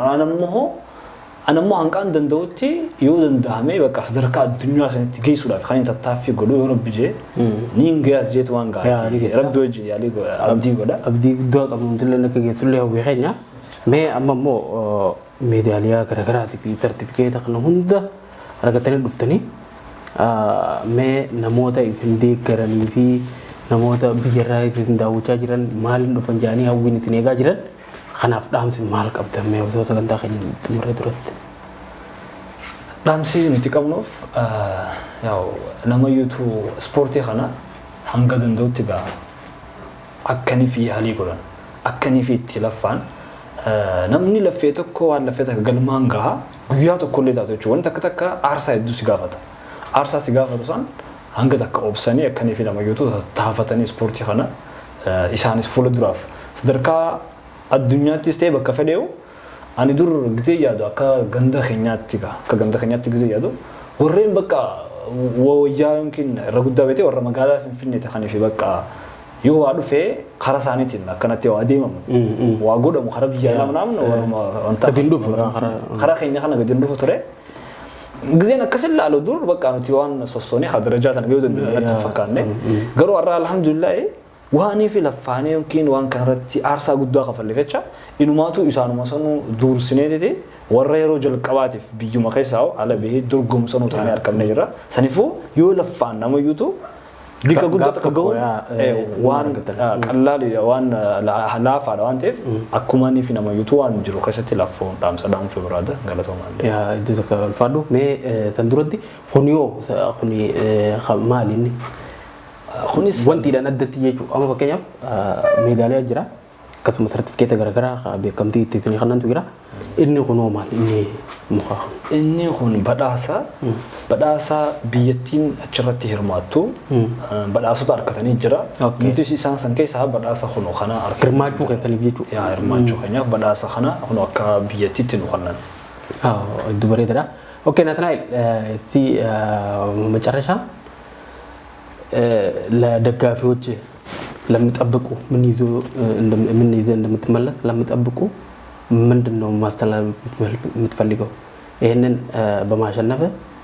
anammoo hanqaan danda'utti yoo danda'ame bakka sadarkaa addunyaa sanitti geessuudhaaf kan tattaaffii godhu yoo rabbi jee ni ingaas jeetu waan gaariiti rabbi wajjin yaalii abdii godha. Abdii guddaa qabu nutillee akka geessullee hawwii keenya mee amma immoo meedaaliyaa garaagaraatii fi sartifikeeta kana hunda argatanii dhuftanii mee namoota isin deeggaranii fi namoota biyyarraa isin daawwachaa jiran maaliin dhufan jedhanii hawwiin isin eegaa jiran kanaaf dhaamsi maal qabdan mee osoo sagantaa keenya xumuree turatti? Dhaamsi nuti qabnuuf namayyuutu ispoortii kana hanga danda'utti gaa akkanii fi yaalii godhan akkanii fi itti laffaan namni laffee tokko waan laffee takka galmaan gahaa guyyaa tokkollee taatu jechuudha wanti takka aarsaa hedduu si gaafata aarsaa si gaafatu san hanga takka obsanii akkanii fi namayyuutu taafatanii ispoortii kana isaanis fuula duraaf sadarkaa addunyaattis ta'e bakka fedheewu ani dur gizee yaadu akka ganda keenyaatti gizee yaadu warreen bakka wayyaa yookiin irra guddaa beekte warra magaalaa Finfinnee ta'anii fi bakka yoo waa dhufee karaa isaaniitiin akkanatti waa adeemamu waa godhamu karaa biyya alaa naamnu wanta karaa keenya kana gadi dhufu ture gizeen akkasin laalu dur bakka nuti waan sossoonee darajaa sana yoo dandeenye natti fakkaanne garuu har'a alhamdulillah waanii fi laffaanii yookiin waan kanarratti aarsaa guddaa kafallee jecha inumaatu isaanuma sanuu duursineetiti warra yeroo jalqabaatiif biyyuma keessaa ala bahee dorgomsanuu taanee argamne jira sanifuu yoo laffaan namayyuutu bika guddaa takka gahu waan qallaali waan laafaadha waan ta'eef akkuma inni fi namayyuutu waan jiru keessatti laffoon dhaamsa dhaamuu fi biraada galatoomaa. Yaa iddoo takka ulfaadhu mee san duratti funiyoo kuni maali inni? Kunis wantiidhaan addatti jechuudha amma fakkeenyaaf meedaaliyaa jira akkasuma sartifikeeta garaagaraa beekamtii ittiin kannantu jira inni kun maal inni muka inni kun badhaasa biyyattiin achirratti hirmaattu badhaasota argatanii jira nuti isaan san keessaa badhaasa kun kana hirmaachuu keessaniif jechuudha yaa hirmaachuu keenyaaf badhaasa kana kun akka biyyattiitti nu kannan iddoo bareedaadha okay naatanaayil si መጨረሻ ለደጋፊዎች ለሚጠብቁ ምን ይዘው እንደምትመለስ ለሚጠብቁ ምንድነው ማስተላለፍ የምትፈልገው ይሄንን በማሸነፍ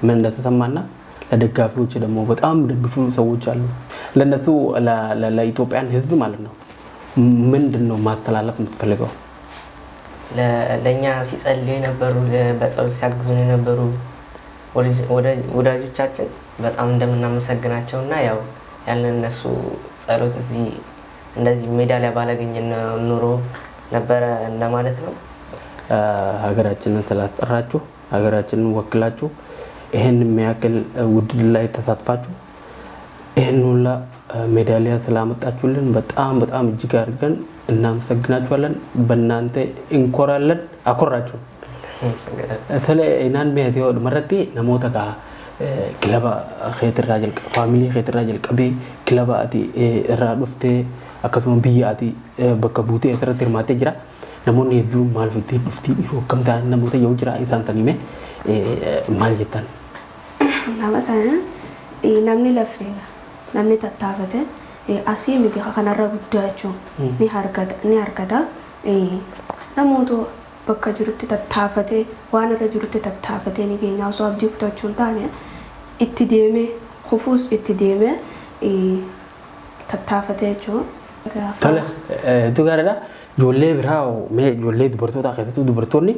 ምን እንደተሰማና ለደጋፊዎች ደግሞ በጣም ደግፉ ሰዎች አሉ ለነሱ ለኢትዮጵያን ህዝብ ማለት ነው ምንድነው ማስተላለፍ የምትፈልገው ለኛ ሲጸልዩ የነበሩ በጸሎት ሲያግዙን የነበሩ ወዳጆቻችን በጣም እንደምናመሰግናቸውና ያው ያለን እነሱ ጸሎት እዚህ እንደዚህ ሜዳሊያ ባላገኘን ኑሮ ነበረ እንደማለት ነው ሀገራችንን ስላስጠራችሁ ሀገራችንን ወክላችሁ ይሄን የሚያክል ውድድር ላይ ተሳትፋችሁ ይህንላ ሜዳሊያ ስላመጣችሁልን በጣም እጅግ አድርገን እናመሰግናችኋለን። በእናንተ እንኮራለን። አኮራችሁን ተለይ እናን ቢያቴው መረቴ ነሞታ ጋ ክለባ ኸይት ራጀል ፋሚሊ ኸይት ራጀል ቀቤ ክለባ አቲ ራዱፍቴ አከሱም ቢያቲ በከቡቴ ተረትር ማቴ ጅራ ነሞን የዱ ማልፍቴ ዱፍቲ ወከምታ ነሞታ የውጅራ ኢሳንተኒሜ ማልጀታን ናማሳና namni lafee namni tattaafate asii miti kanarra guddaachuu ni harkata namoota bakka jirutti tattaafate waan irra jirutti tattaafate ni keenya osoo abdii kutachuun taane itti deemee kufuus itti deemee tattaafate jechuudha. Tole dhugaadha ijoollee biraa mee ijoollee dubartoota keessattuu dubartoonni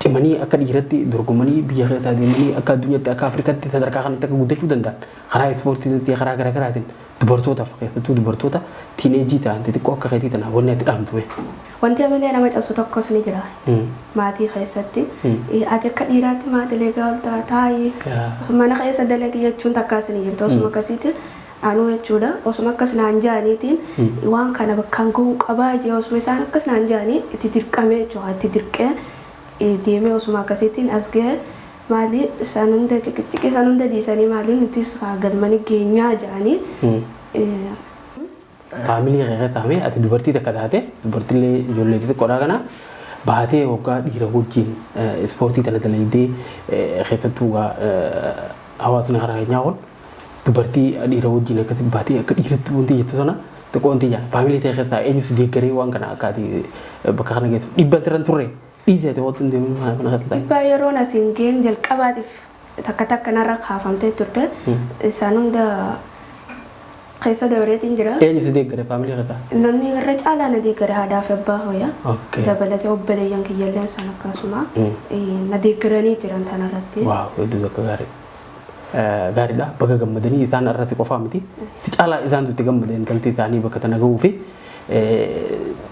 cimanii akka dhiiratti dorgomanii biyya keessaa deemanii akka addunyaatti akka Afrikaatti sadarkaa kanatti akka guddachuu danda'an karaa ispoortiitti karaa garaa garaatiin dubartootaaf keessattuu dubartoota tiineejii ta'an xixiqqoo akka keetii tanaa wanni ati dhaamtume. Wanti ammallee nama cabsu tokkos ni jira maatii keessatti ati akka dhiiraatti maatilee gaa'oltaa taa'ee mana keessa dalagii jechuun takkaas ni jirtu osuma akkasiitti anuu jechuudha osuma akkas naan jaaniitiin waan kana bakkaan ga'uu qabaa jee osuma isaan akkas naan jaanii itti dirqamee jechuudha itti dirqee deemee osuma akkasiitiin as ga'e maali isaan hunda xixiqqii isaan hunda dhiisanii maaliin nutis galmanii geenyaa jedhanii. Faamilii keessa taa'ee ati dubartii takka taate dubartiilee ijoollee xixiqqoodhaa kana baatee waggaa dhiira wajjin ispoortii tana dalagdee keessattuu hawaasni karaa keenyaa kun dubartii dhiira wajjin akkasitti baatee akka dhiiratti wanti jettu sana xiqqoo wanti jaan faamilii ta'e keessaa eenyus deeggaree waan kana akka ati bakka kana geessu dhibban tiran turre dhiisee wanti deemu kana keessatti ta'e. Dhibbaa yeroon asiin ga'een jalqabaatiif takka narra kaafamtee turte isaan hunda keessa dabareetiin jira. Eenyus deeggare faamilii keessaa? Namni irra caalaa na deeggare haadhaaf abbaa hooyaa. Dabalatee obboleeyyan kiyyaalleen san akkasuma na deeggaranii jiran tanarratti. Waaw hedduu akka gaarii. Gaariidha bakka gammadanii isaan irratti qofaa miti. Caalaa isaan itti gammadeen galtee isaanii bakka tana gahuu fi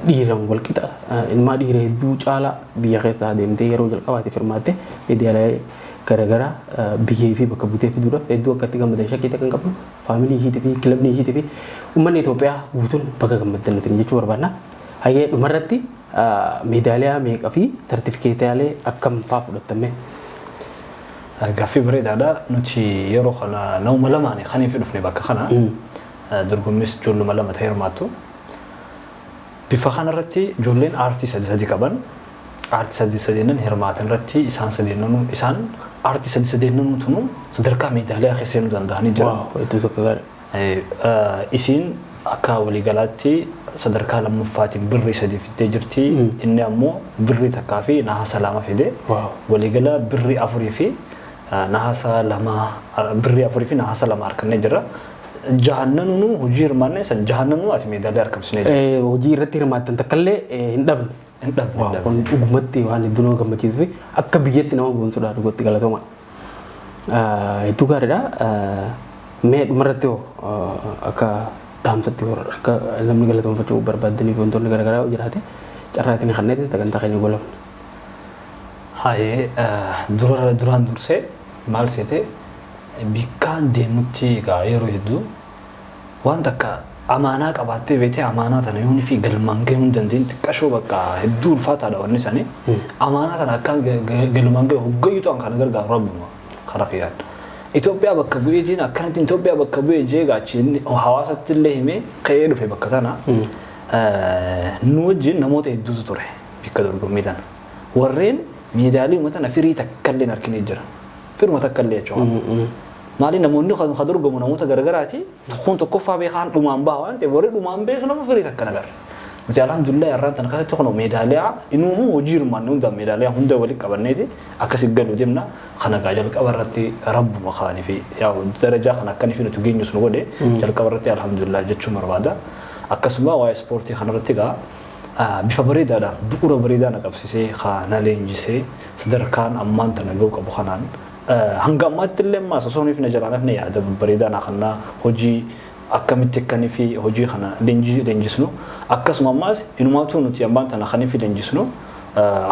dhiiran walqixa ilmaa dhiira hedduu caalaa biyya keessaa deemtee yeroo jalqabaatiif hirmaatte miidiyaalee gara biyyee fi bakka buutee fiduudhaaf hedduu akkatti gammadan shakkii kan qabnu faamilii ishiitii fi kilabni ishiitii fi uummanni Itoophiyaa guutuun bakka gammaddan jechuu barbaadna. Hayyee dhumarratti meedaaliyaa meeqa fi sartifikeetaalee akkam fa'aa fudhattame? Gaaffii bareedaadha. Nuti yeroo kana nama lamaan kan hin dhufne bakka kana dorgommis ijoolluma lama ta'ee hirmaattu. Bifa kanarratti ijoolleen aartii sadii qaban aartii sadeenan hirmaatan irratti isaan aartii sadeenan tunu sadarkaa meedaaliyaa keessa seenuu danda'anii jiran. Isiin akka waliigalaatti sadarkaa lammaffaatiin birrii 3 fiddee jirti. Inni ammoo birrii 1 fi nahaasa 2 fide. Waliigala birrii 4 fi nahaasa 2 birrii 4 fi nahaasa 2 harkannee jira. Jahannanuu hojii hirmaannee san jahannanuu ati meedaaliyaa harkabsinee jira. Hojii irratti hirmaattan takkaallee hin dhabne. Kun dhugumatti waan hedduu gammachiisuu fi akka biyyatti nama boonsuudha dhugatti galatooma. Hedduu gaariidha. Mee dhumarratti akka dhaamsatti akka namni galatoomfachuu barbaadanii fi wantoonni garaagaraa jiraate carraatiin kanneetiin sagantaa keenya golofne. Haayee duraan dursee maal seete bikkaan deemutti yeroo hedduu waan takka amaanaa qabaattee beetee amaanaa tana yoon fi galmaan gahuu hin dandeenye xiqqashoo bakka hedduu ulfaataadha wanni isaanii amaanaa tana akka galmaan gahu hoggayyuu ta'an kana gargaaru rabbuma karaa kiyyaan. Itoophiyaa bakka bu'eetiin akkanatti Itoophiyaa bakka bu'ee jeegaachi hawaasatti illee himee ka'ee dhufe bakka sana nu wajjin namoota hedduutu ture bikka dorgommii tana. Warreen meedaalii uummata firii takka illee harkinee jira. Firuma takka illee jechuudha. Maali namoonni kan dorgomu namoota garagaraati kun tokkoffaa beekaan dhumaan baha waan ta'eef warri dhumaan beeku nama firii takka nagar. Nuti alhamdulillah irraan tan akkasitti kun meedaaliyaa inuu hojii hirmaanne hunda meedaaliyaa hunda walitti qabanneeti akkasi galu deemna kana gaa jalqaba irratti rabbuma kaanii fi yaa darajaa kana akkanii fi nuti geenyus nu godhe jalqaba irratti alhamdulillah jechuun barbaada. Akkasuma waa'ee ispoortii kanarratti gaa bifa bareedaadha bu'uura bareedaa na qabsiisee kana leenjisee sadarkaan ammaan tana ga'u qabu kanaan hanga ammaatti illee maas osoo nuuf na jalaanaaf na yaada bareedaa na kanna hojii akkamitti akkanii fi hojii kana leenjisnu akkasuma ammaas inumaatu nuti ammaan tana kanii fi leenjisnu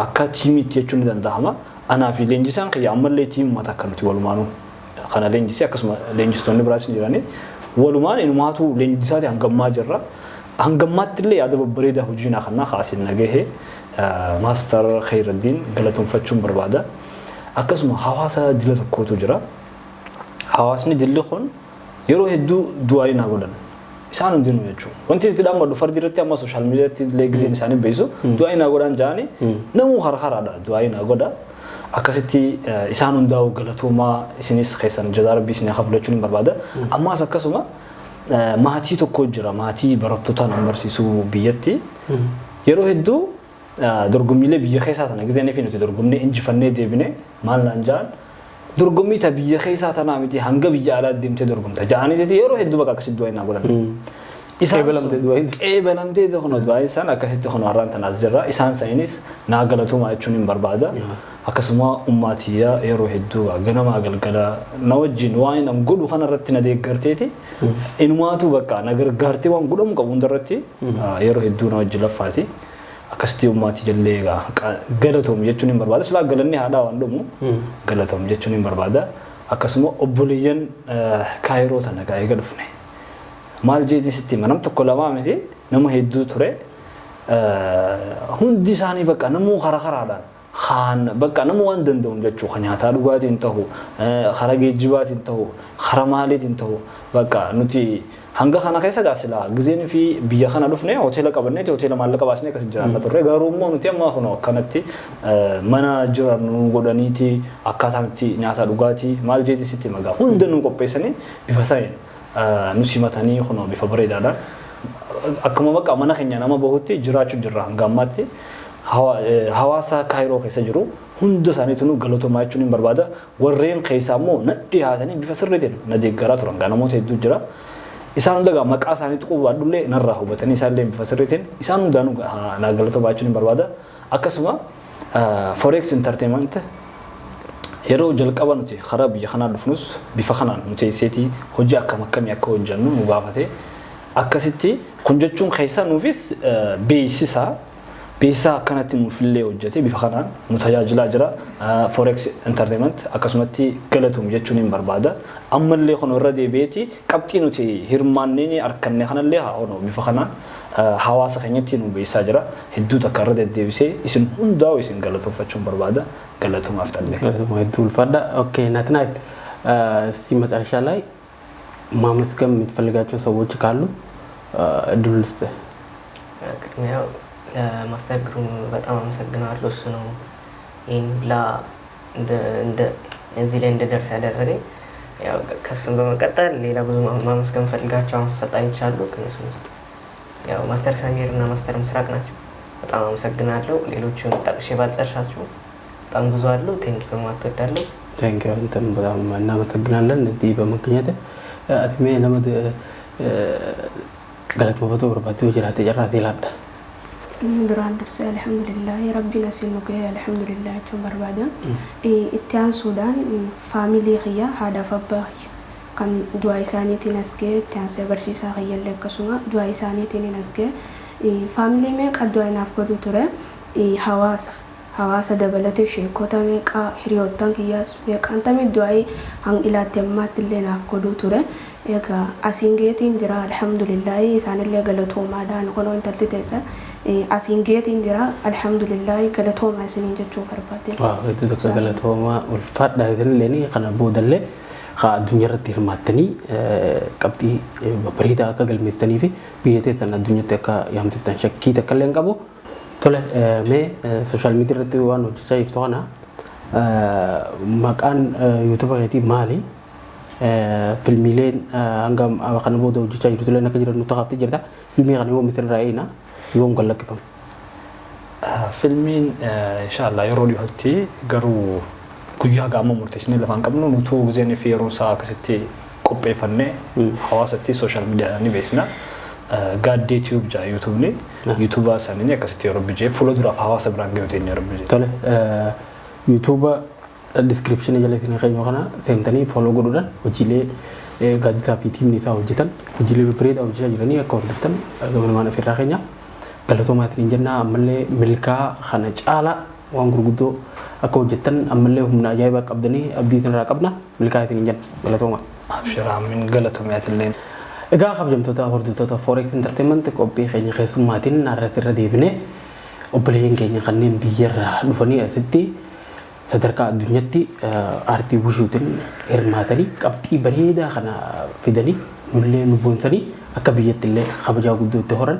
akka tiimiitti jechuun ni danda'ama. Anaa fi leenjisaan kiyya ammallee tiimii mataa akka nuti walumaanuu kana leenjisee akkasuma leenjistoonni biraas ni jirani walumaan inumaatu leenjisaati hangammaa jirra hangammaatti illee yaada babbareedaa hojiin akkanaa kaasin nagahee maaster Khayruddin galatoonfachuun barbaada akkasuma hawaasa dila tokkootu jira hawaasni dilli kun yeroo hedduu du'aa naa godhan isaan hundinuu jechuudha wanti itti dhaammadhu fardi irratti amma sooshaal miidiyaatti illee gizeen isaanii beeyisu du'aa naa godhan jaanii namuu harharaadha du'aa naa godha akkasitti isaan hundaa'u galatoomaa isinis keessan jazaa rabbii isin haflachuun barbaada ammaas akkasuma maatii tokko jira maatii barattoota barsiisuu biyyatti yeroo hedduu dorgommiilee biyya keessaa tana gizeen fi nuti dorgommii injifannee deebine maal naan jaan dorgommii ta biyya keessaa tana miti hanga biyya alaa deemtee dorgomta jaaniiti yeroo hedduu bakka akkasitti du'aa naa godhan eebalamtee kun du'aa isaan akkasitti kun har'aan tanaas jirra isaan sa'inis naa galatoomaa jechuun hin barbaada akkasuma ummatiyaa yeroo hedduu ganama galgala na wajjin waan an godhu kana irratti na deeggarteeti inumaatu bakka na gargaartee waan godhamu qabu hundarratti yeroo hedduu na wajjin laffaati akkasitti ummati jallee galatoom jechuun hin barbaada silaa galanni haadhaa waan dhumu galatoom jechuun hin barbaada akkasuma obboleeyyan kaayiroo tana eega dhufne maal jeeti sitti manam tokko lamaa miti nama hedduu ture hundi isaanii bakka namuu karaadhaan khan bakka namu waan danda'u jechuu kan nyaataa dhugaatiin ta'u khara geejjibaatiin ta'u khara maaliitiin ta'u bakka nuti hanga kana keessa gaasila gizeen fi biyya kana dhufne hoteela qabannee hoteela maallaqa baasnee akkas jiraanna turre garuu immoo nuti amma kun akkanatti mana jiran godhaniiti akkaasaatti nyaata dhugaatii maal jeeti sitti magaa hunda nu qopheessanii bifa sa'een nu simatanii kun bifa bareedaadhaan akkuma bakka mana keenya nama bahutti jiraachuu jirra hanga ammaatti hawaasa kaayiroo keessa jiru hunda isaaniitu nu galatoomaa jechuun hin barbaada warreen keessaa immoo na dhiyaatanii bifa sirriitiin na deeggaraa turan namoota hedduu jira isaan hundaa maqaa isaaniitu qubaadhullee narraa hubatanii isaallee bifa sirriitiin isaan hundaanuu na galatoomaa jechuun hin barbaada akkasuma forex entertainment yeroo jalqaba nuti karaa biyya kanaa dhufnus bifa kanaan nuti iseetii hojii akkam akkamii akka hojjannu nu gaafate akkasitti kun jechuun keessaa nuufis beeksisaa akkanatti nuufillee hojjete bifa kanaan nu tajaajilaa jira forex entertainment akkasumatti galatoom jechuun hin barbaada ammallee kun irra deebi'eeti qabxii nuti hirmaannee arkanne kanallee haa ono bifa kanaan hawaasa keenyatti nu beeksisaa jira hedduu takka irra deddeebisee isin hundaa'u isin galatoomfachuun barbaada galatoomaaf talle galatoomaa hedduu ulfaadha ኦኬ ናትናኤል እስቲ መጨረሻ ላይ ማመስገን የምትፈልጋቸው ሰዎች ካሉ እድል ልስጥ ያው ለማስተር ግሩም በጣም አመሰግናለሁ እሱ ነው ይሄን ሁላ እንደ እዚህ ላይ እንደደርስ ያደረገኝ ያው ከሱም በመቀጠል ሌላ ብዙ ማመስገን ፈልጋቸው አመሰጣኝቻሉ ከነሱ ውስጥ ያው ማስተር ሰሚር እና ማስተር ምስራቅ ናቸው በጣም አመሰግናለሁ ሌሎቹን ጠቅሼ ባልጨርሳችሁ በጣም ብዙ አሉ ቴንክ ዩ ማትወዳለሁ ቴንክ ዩ አንተም በጣም እናመሰግናለን እዚህ በመገኘት አትሜ ለመድ ገለት ወበቶ ወርባቱ ጅራተ ጀራተ ይላል دران درس الحمد لله ربي نسينك الحمد لله جمر بعدا اتيان سودان فاميلي خيا هذا فباخ kan dua isaaniitti nasge taanse barsiisaa khayyalle akkasuma dua isaaniitti nasge family meeqa dua inaaf godhu ture hawaasa dabalatee sheekota meeqa hiriyoottan kiyyaas meeqaan tamii dua hang ilaatti ammaatti illee naaf godhu ture egaa asiin geetiin jira alhamdulillah isaanillee galatoomaadhaan kunoo intalti teessa asiin geetiin jira alhamdulillah galatoomaa isiniin jechuu barbaade waaw itti tokko galatoomaa ulfaadha illee kana boodallee الدنيا رتي رماتني قبتي بريدا كقلمتني في بيتي تنا الدنيا تكا يوم تتنشكي تكلم كابو طلع مي سوشيال ميديا رتي وانو جاي فتوانا مكان يوتيوب غيتي مالي فيلمين أنغام أكان بودو جاي رتي لنا كجرا نتقابل جردا فيلمين غني هو مثل رأينا يوم قال لك كم فيلمين إن شاء الله يرولي هتي قرو guyyaa gaama murteessanii lafaan qabnu nutuu gizeen fi yeroo isaa akkasitti qopheeffannee hawaasatti sooshaal miidiyaa ni beeksina gaaddee tiyuub jaa yuutuubni yuutuubaa isaanii akkasitti yeroo bijee fuula duraaf hawaasa biraan gahuu teenya yeroo bijee. Tole yuutuuba diskiripshinii jala isin keenya kana seentanii fooloo godhuudhaan hojiilee gaazexaa fi tiimni isaa hojjetan hojiilee bibbireedhaa hojjechaa jiranii akka hordoftan gamanumaan ofirraa keenya galatoomaatti hin jennaa ammallee milkaa kana caalaa waan gurguddoo akka hojjetan ammallee humna ajaa'ibaa qabdanii abdii irraa qabna milkaa'atiin hin jenna galatooma. Abshiraa min galatoomaati illee. Egaa kabajamtoota hordoftoota Forex Entertainment qophii keenya keessummaatiin narratti irra deebine obboleeyyan keenya kanneen biyyarraa dhufanii asitti sadarkaa addunyaatti aartii wushuutiin hirmaatanii qabxii bareedaa kana fidanii nullee nu boonsanii akka biyyatti illee kabajaa guddootti horan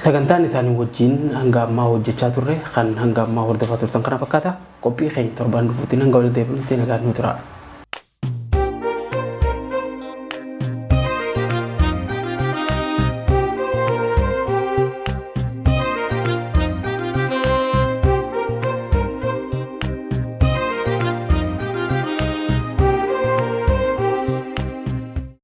sagantaan isaanii wajjin hanga ammaa hojjechaa turre kan hanga ammaa hordofaa turtan kana fakkaata qophii keenya torbaan dhufuutiin hanga walitti deebinutti nagaan nu tura.